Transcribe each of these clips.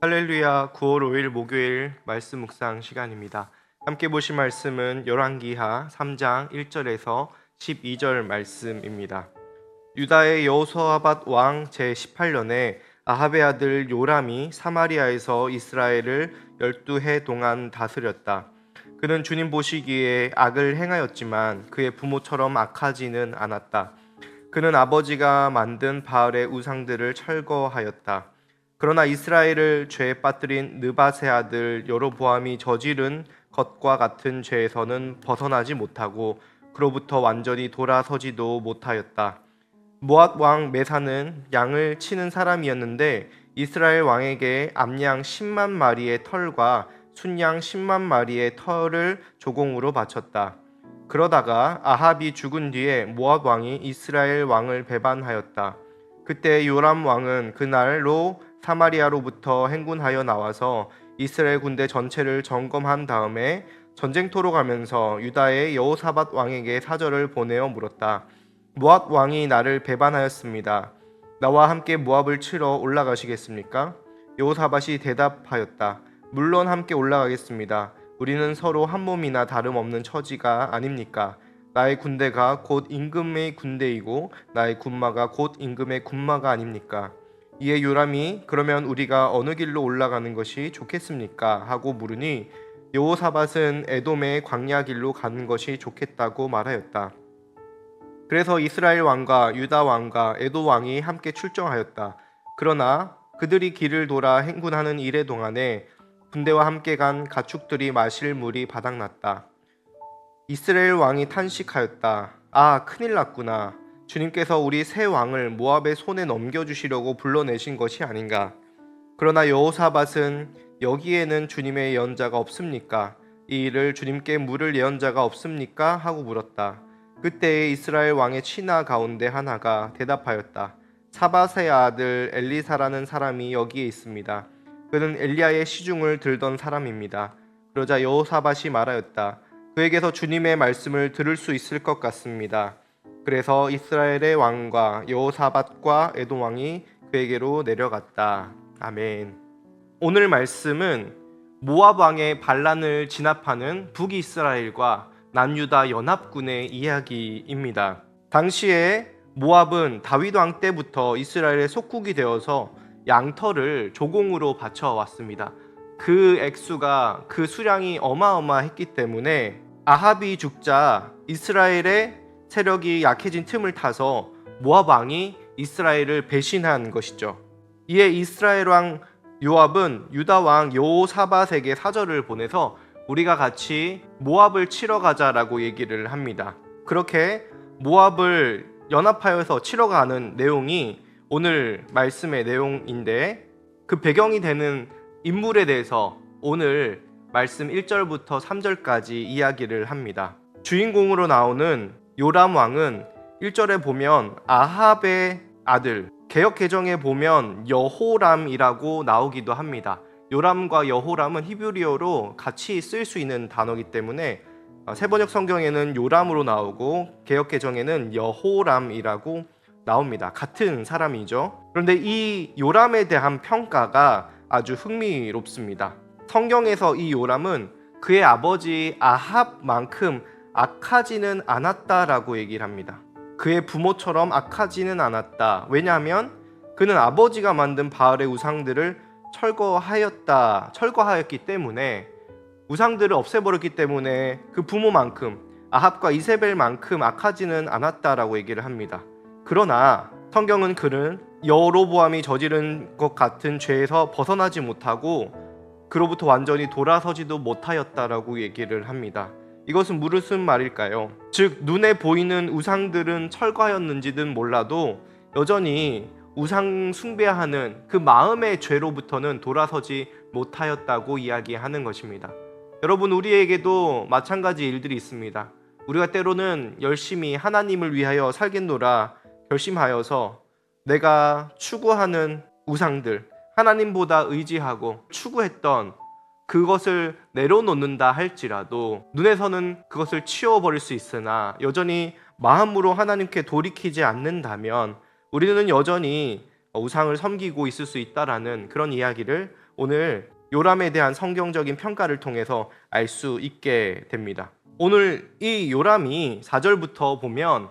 할렐루야. 9월 5일 목요일 말씀 묵상 시간입니다. 함께 보실 말씀은 열왕기하 3장 1절에서 12절 말씀입니다. 유다의 여호사밧 왕 제18년에 아합의 아들 요람이 사마리아에서 이스라엘을 12해 동안 다스렸다. 그는 주님 보시기에 악을 행하였지만 그의 부모처럼 악하지는 않았다. 그는 아버지가 만든 바알의 우상들을 철거하였다. 그러나 이스라엘을 죄에 빠뜨린 느밧의 아들 여로보암이 저지른 것과 같은 죄에서는 벗어나지 못하고 그로부터 완전히 돌아서지도 못하였다. 모압 왕 메사는 양을 치는 사람이었는데 이스라엘 왕에게 암양 10만 마리의 털과 순양 10만 마리의 털을 조공으로 바쳤다. 그러다가 아합이 죽은 뒤에 모압 왕이 이스라엘 왕을 배반하였다. 그때 요람 왕은 그날로 사마리아로부터 행군하여 나와서 이스라엘 군대 전체를 점검한 다음에 전쟁터로 가면서 유다의 여호사밧 왕에게 사절을 보내어 물었다. 모압 왕이 나를 배반하였습니다. 나와 함께 모압을 치러 올라가시겠습니까? 여호사밧이 대답하였다. 물론 함께 올라가겠습니다. 우리는 서로 한 몸이나 다름없는 처지가 아닙니까? 나의 군대가 곧 임금의 군대이고 나의 군마가 곧 임금의 군마가 아닙니까? 이에 요람이 그러면 우리가 어느 길로 올라가는 것이 좋겠습니까? 하고 물으니 여호사밧은 에돔의 광야 길로 가는 것이 좋겠다고 말하였다. 그래서 이스라엘 왕과 유다 왕과 에돔 왕이 함께 출정하였다. 그러나 그들이 길을 돌아 행군하는 이래 동안에 군대와 함께 간 가축들이 마실 물이 바닥났다. 이스라엘 왕이 탄식하였다. 아, 큰일 났구나. 주님께서 우리 새 왕을 모압의 손에 넘겨주시려고 불러내신 것이 아닌가. 그러나 여호사밧은 여기에는 주님의 예언자가 없습니까? 이 일을 주님께 물을 예언자가 없습니까? 하고 물었다. 그때에 이스라엘 왕의 친하 가운데 하나가 대답하였다. 사밧의 아들 엘리사라는 사람이 여기에 있습니다. 그는 엘리야의 시중을 들던 사람입니다. 그러자 여호사밧이 말하였다. 그에게서 주님의 말씀을 들을 수 있을 것 같습니다. 그래서 이스라엘의 왕과 여호사밧과 에돔 왕이 그에게로 내려갔다. 아멘. 오늘 말씀은 모압 왕의 반란을 진압하는 북이스라엘과 남유다 연합군의 이야기입니다. 당시에 모압은 다윗 왕 때부터 이스라엘의 속국이 되어서 양털을 조공으로 바쳐왔습니다. 그 액수가 그 수량이 어마어마했기 때문에 아합이 죽자 이스라엘의 세력이 약해진 틈을 타서 모압 왕이 이스라엘을 배신한 것이죠. 이에 이스라엘 왕 요압은 유다 왕 여호사밧에게 사절을 보내서 우리가 같이 모압을 치러 가자라고 얘기를 합니다. 그렇게 모압을 연합하여서 치러 가는 내용이 오늘 말씀의 내용인데 그 배경이 되는 인물에 대해서 오늘 말씀 1절부터 3절까지 이야기를 합니다. 주인공으로 나오는 요람 왕은 1절에 보면 아합의 아들, 개역 개정에 보면 여호람이라고 나오기도 합니다. 요람과 여호람은 히브리어로 같이 쓸 수 있는 단어이기 때문에 세번역 성경에는 요람으로 나오고 개역 개정에는 여호람이라고 나옵니다. 같은 사람이죠. 그런데 이 요람에 대한 평가가 아주 흥미롭습니다. 성경에서 이 요람은 그의 아버지 아합만큼 악하지는 않았다라고 얘기를 합니다. 그의 부모처럼 악하지는 않았다. 왜냐하면 그는 아버지가 만든 바알의 우상들을 철거하였기 때문에 우상들을 없애버렸기 때문에 그 부모만큼 아합과 이세벨만큼 악하지는 않았다라고 얘기를 합니다. 그러나 성경은 그는 여로보암이 저지른 것 같은 죄에서 벗어나지 못하고 그로부터 완전히 돌아서지도 못하였다라고 얘기를 합니다. 이것은 무슨 말일까요? 즉 눈에 보이는 우상들은 철거하였는지는 몰라도 여전히 우상 숭배하는 그 마음의 죄로부터는 돌아서지 못하였다고 이야기하는 것입니다. 여러분, 우리에게도 마찬가지 일들이 있습니다. 우리가 때로는 열심히 하나님을 위하여 살겠노라 결심하여서 내가 추구하는 우상들, 하나님보다 의지하고 추구했던 그것을 내려놓는다 할지라도 눈에서는 그것을 치워버릴 수 있으나 여전히 마음으로 하나님께 돌이키지 않는다면 우리는 여전히 우상을 섬기고 있을 수 있다라는 그런 이야기를 오늘 요람에 대한 성경적인 평가를 통해서 알 수 있게 됩니다. 오늘 이 요람이 4절부터 보면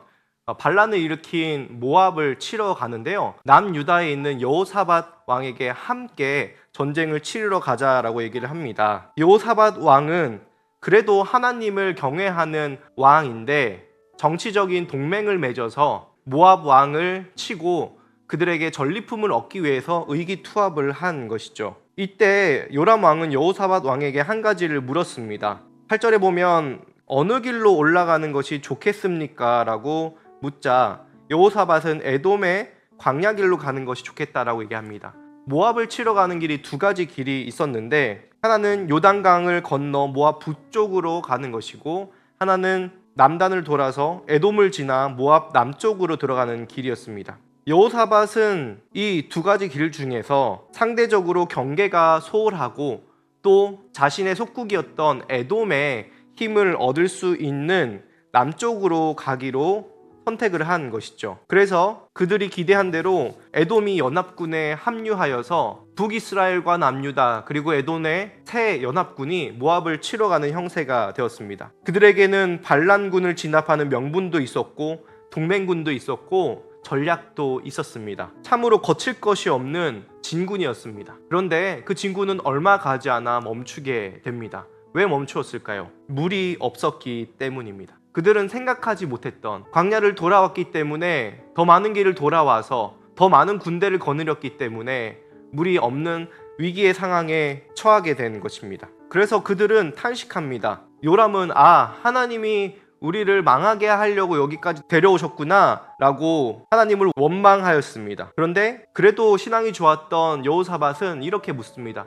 반란을 일으킨 모압을 치러 가는데요. 남유다에 있는 여호사밧 왕에게 함께 전쟁을 치르러 가자라고 얘기를 합니다. 여호사밧 왕은 그래도 하나님을 경외하는 왕인데 정치적인 동맹을 맺어서 모압 왕을 치고 그들에게 전리품을 얻기 위해서 의기투합을 한 것이죠. 이때 요람 왕은 여호사밧 왕에게 한 가지를 물었습니다. 8절에 보면 어느 길로 올라가는 것이 좋겠습니까? 라고 묻자 여호사밧은 에돔의 광야 길로 가는 것이 좋겠다라고 얘기합니다. 모압을 치러 가는 길이 두 가지 길이 있었는데 하나는 요단강을 건너 모압 북쪽으로 가는 것이고 하나는 남단을 돌아서 에돔을 지나 모압 남쪽으로 들어가는 길이었습니다. 여호사밧은 이 두 가지 길 중에서 상대적으로 경계가 소홀하고 또 자신의 속국이었던 에돔의 힘을 얻을 수 있는 남쪽으로 가기로 선택을 한 것이죠. 그래서 그들이 기대한 대로 에돔이 연합군에 합류하여서 북이스라엘과 남유다 그리고 에돔의 새 연합군이 모압을 치러 가는 형세가 되었습니다. 그들에게는 반란군을 진압하는 명분도 있었고 동맹군도 있었고 전략도 있었습니다. 참으로 거칠 것이 없는 진군이었습니다. 그런데 그 진군은 얼마 가지 않아 멈추게 됩니다. 왜 멈추었을까요? 물이 없었기 때문입니다. 그들은 생각하지 못했던 광야를 돌아왔기 때문에 더 많은 길을 돌아와서 더 많은 군대를 거느렸기 때문에 물이 없는 위기의 상황에 처하게 된 것입니다. 그래서 그들은 탄식합니다. 요람은 하나님이 우리를 망하게 하려고 여기까지 데려오셨구나 라고 하나님을 원망하였습니다. 그런데 그래도 신앙이 좋았던 여호사밧은 이렇게 묻습니다.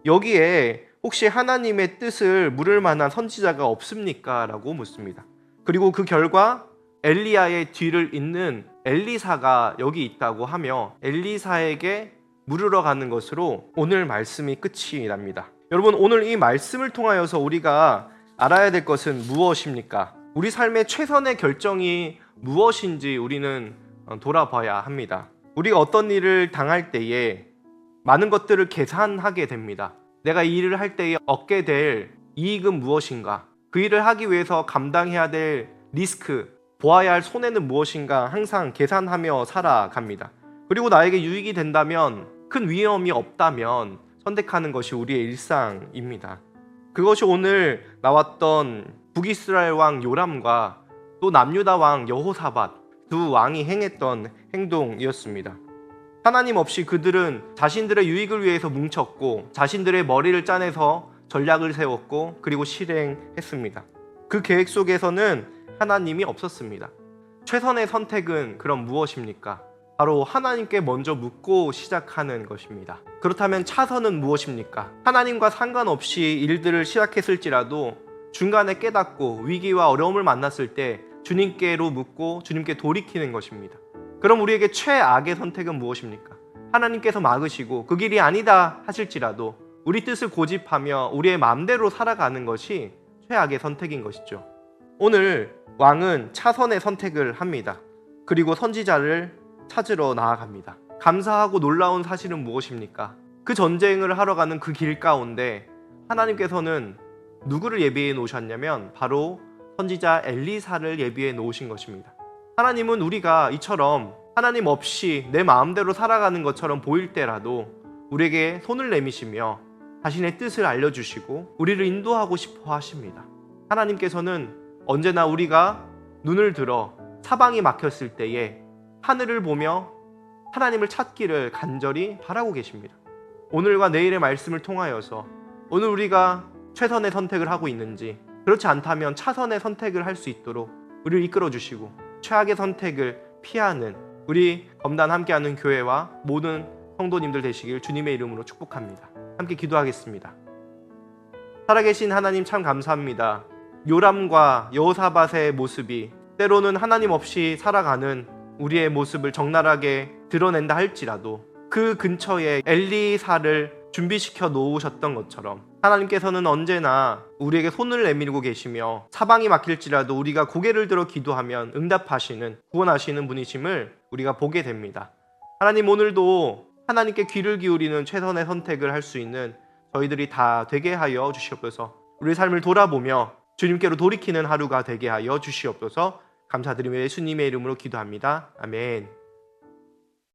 여기에 혹시 하나님의 뜻을 물을 만한 선지자가 없습니까? 라고 묻습니다. 그리고 그 결과 엘리야의 뒤를 잇는 엘리사가 여기 있다고 하며 엘리사에게 물으러 가는 것으로 오늘 말씀이 끝이 납니다. 여러분, 오늘 이 말씀을 통하여서 우리가 알아야 될 것은 무엇입니까? 우리 삶의 최선의 결정이 무엇인지 우리는 돌아봐야 합니다. 우리가 어떤 일을 당할 때에 많은 것들을 계산하게 됩니다. 내가 이 일을 할 때에 얻게 될 이익은 무엇인가? 그 일을 하기 위해서 감당해야 될 리스크, 보아야 할 손해는 무엇인가 항상 계산하며 살아갑니다. 그리고 나에게 유익이 된다면, 큰 위험이 없다면 선택하는 것이 우리의 일상입니다. 그것이 오늘 나왔던 북이스라엘 왕 요람과 또 남유다 왕 여호사밧 두 왕이 행했던 행동이었습니다. 하나님 없이 그들은 자신들의 유익을 위해서 뭉쳤고 자신들의 머리를 짜내서 전략을 세웠고 그리고 실행했습니다. 그 계획 속에서는 하나님이 없었습니다. 최선의 선택은 그럼 무엇입니까? 바로 하나님께 먼저 묻고 시작하는 것입니다. 그렇다면 차선은 무엇입니까? 하나님과 상관없이 일들을 시작했을지라도 중간에 깨닫고 위기와 어려움을 만났을 때 주님께로 묻고 주님께 돌이키는 것입니다. 그럼 우리에게 최악의 선택은 무엇입니까? 하나님께서 막으시고 그 길이 아니다 하실지라도 우리 뜻을 고집하며 우리의 마음대로 살아가는 것이 최악의 선택인 것이죠. 오늘 왕은 차선의 선택을 합니다. 그리고 선지자를 찾으러 나아갑니다. 감사하고 놀라운 사실은 무엇입니까? 그 전쟁을 하러 가는 그 길 가운데 하나님께서는 누구를 예비해 놓으셨냐면 바로 선지자 엘리사를 예비해 놓으신 것입니다. 하나님은 우리가 이처럼 하나님 없이 내 마음대로 살아가는 것처럼 보일 때라도 우리에게 손을 내미시며 자신의 뜻을 알려주시고 우리를 인도하고 싶어 하십니다. 하나님께서는 언제나 우리가 눈을 들어 사방이 막혔을 때에 하늘을 보며 하나님을 찾기를 간절히 바라고 계십니다. 오늘과 내일의 말씀을 통하여서 오늘 우리가 최선의 선택을 하고 있는지, 그렇지 않다면 차선의 선택을 할 수 있도록 우리를 이끌어 주시고 최악의 선택을 피하는 우리 검단 함께하는 교회와 모든 성도님들 되시길 주님의 이름으로 축복합니다. 함께 기도하겠습니다. 살아계신 하나님, 참 감사합니다. 요람과 여호사밧의 모습이 때로는 하나님 없이 살아가는 우리의 모습을 적나라하게 드러낸다 할지라도 그 근처에 엘리사를 준비시켜 놓으셨던 것처럼 하나님께서는 언제나 우리에게 손을 내밀고 계시며 사방이 막힐지라도 우리가 고개를 들어 기도하면 응답하시는, 구원하시는 분이심을 우리가 보게 됩니다. 하나님, 오늘도 하나님께 귀를 기울이는 최선의 선택을 할 수 있는 저희들이 다 되게 하여 주시옵소서. 우리 삶을 돌아보며 주님께로 돌이키는 하루가 되게 하여 주시옵소서. 감사드리며 예수님의 이름으로 기도합니다. 아멘.